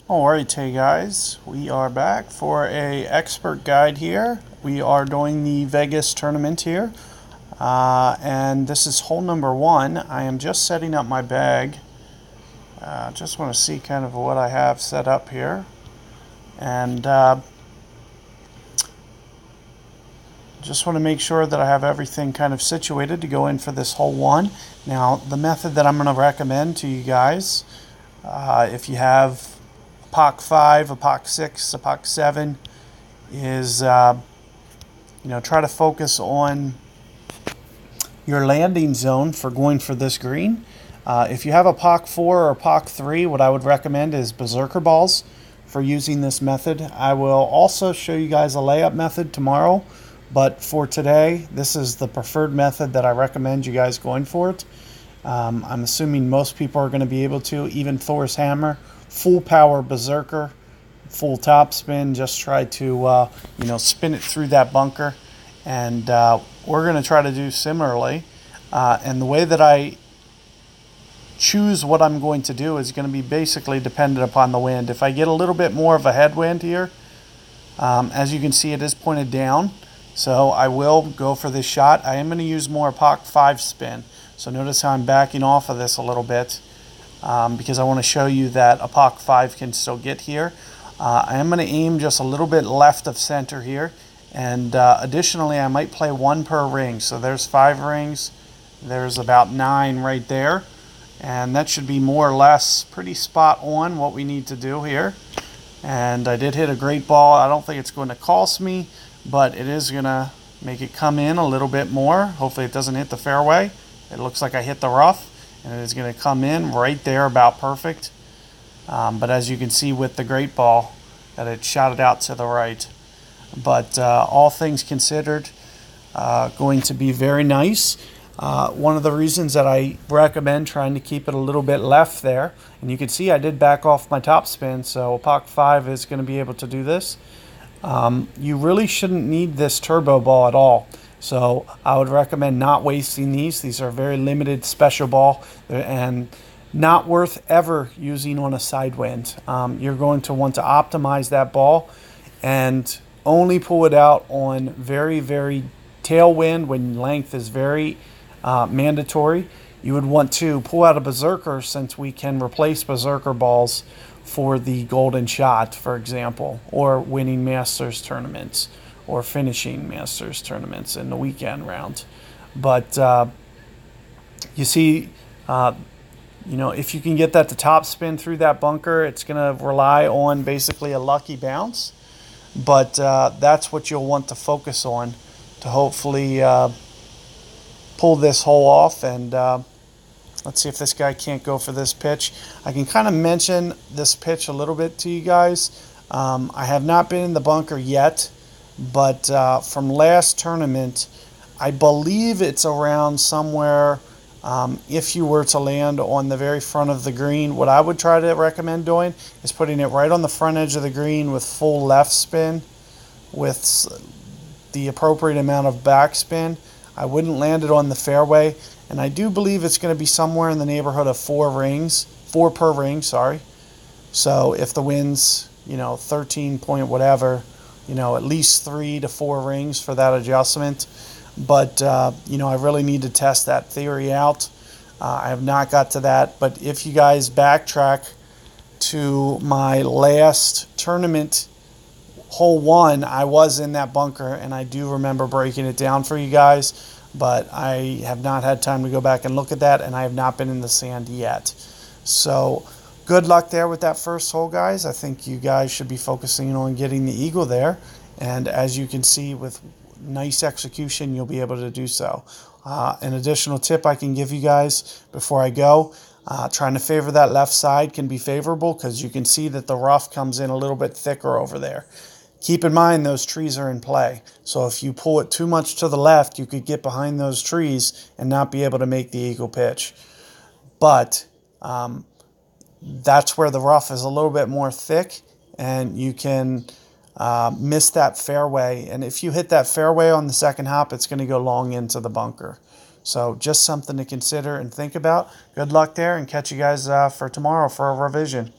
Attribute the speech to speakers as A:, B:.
A: Alright, hey guys, we are back for a expert guide here. We are doing the Vegas tournament here, and this is hole number 1. I am just setting up my bag. Just want to see kind of what I have set up here, and just want to make sure that I have everything kind of situated to go in for this hole 1. Now, the method that I'm going to recommend to you guys, if you have a POC 5, a POC 6, a POC 7, is try to focus on your landing zone for going for this green. If you have a POC 4 or POC 3, what I would recommend is berserker balls for using this method. I will also show you guys a layup method tomorrow, but for today, this is the preferred method that I recommend you guys going for it. I'm assuming most people are going to be able to, even Thor's hammer, full power berserker, full top spin, just try to spin it through that bunker, and we're going to try to do similarly. And the way that I choose what I'm going to do is going to be basically dependent upon the wind. If I get a little bit more of a headwind here, as you can see, it is pointed down, so I will go for this shot. I am going to use more POC 5 spin, so notice how I'm backing off of this a little bit, because I want to show you that a POC 5 can still get here. I am going to aim just a little bit left of center here, and additionally I might play 1 per ring. So there's 5 rings, there's about 9 right there, and that should be more or less pretty spot on what we need to do here. And I did hit a great ball. I don't think it's going to cost me, but it is going to make it come in a little bit more. Hopefully it doesn't hit the fairway. It looks like I hit the rough, and it is going to come in right there about perfect. But as you can see with the great ball, that it shot it out to the right. But all things considered, going to be very nice. One of the reasons that I recommend trying to keep it a little bit left there, and you can see I did back off my top spin, so POC 5 is going to be able to do this. You really shouldn't need this turbo ball at all. So I would recommend not wasting these. These are very limited special ball and not worth ever using on a side wind. You're going to want to optimize that ball and only pull it out on very, very tailwind when length is very mandatory. You would want to pull out a berserker, since we can replace berserker balls for the golden shot, for example, or winning Masters tournaments or finishing Masters tournaments in the weekend round. But you see, if you can get that to top spin through that bunker, it's going to rely on basically a lucky bounce. But that's what you'll want to focus on to hopefully pull this hole off. And let's see if this guy can't go for this pitch. I can kind of mention this pitch a little bit to you guys. I have not been in the bunker yet, but from last tournament, I believe it's around somewhere. If you were to land on the very front of the green, what I would try to recommend doing is putting it right on the front edge of the green with full left spin with the appropriate amount of backspin. I wouldn't land it on the fairway, and I do believe it's going to be somewhere in the neighborhood of 4 per ring, sorry. So if the wind's 13 point whatever, at least 3 to 4 rings for that adjustment. But I really need to test that theory out. I have not got to that, but if you guys backtrack to my last tournament, hole 1, I was in that bunker, and I do remember breaking it down for you guys, but I have not had time to go back and look at that, and I have not been in the sand yet. So good luck there with that first hole, guys. I think you guys should be focusing on getting the eagle there, and as you can see, with nice execution, you'll be able to do so. An additional tip I can give you guys before I go, trying to favor that left side can be favorable, because you can see that the rough comes in a little bit thicker over there. Keep in mind those trees are in play, so if you pull it too much to the left, you could get behind those trees and not be able to make the eagle pitch. But that's where the rough is a little bit more thick, and you can miss that fairway. And if you hit that fairway on the second hop, it's going to go long into the bunker. So just something to consider and think about. Good luck there, and catch you guys for tomorrow for a revision.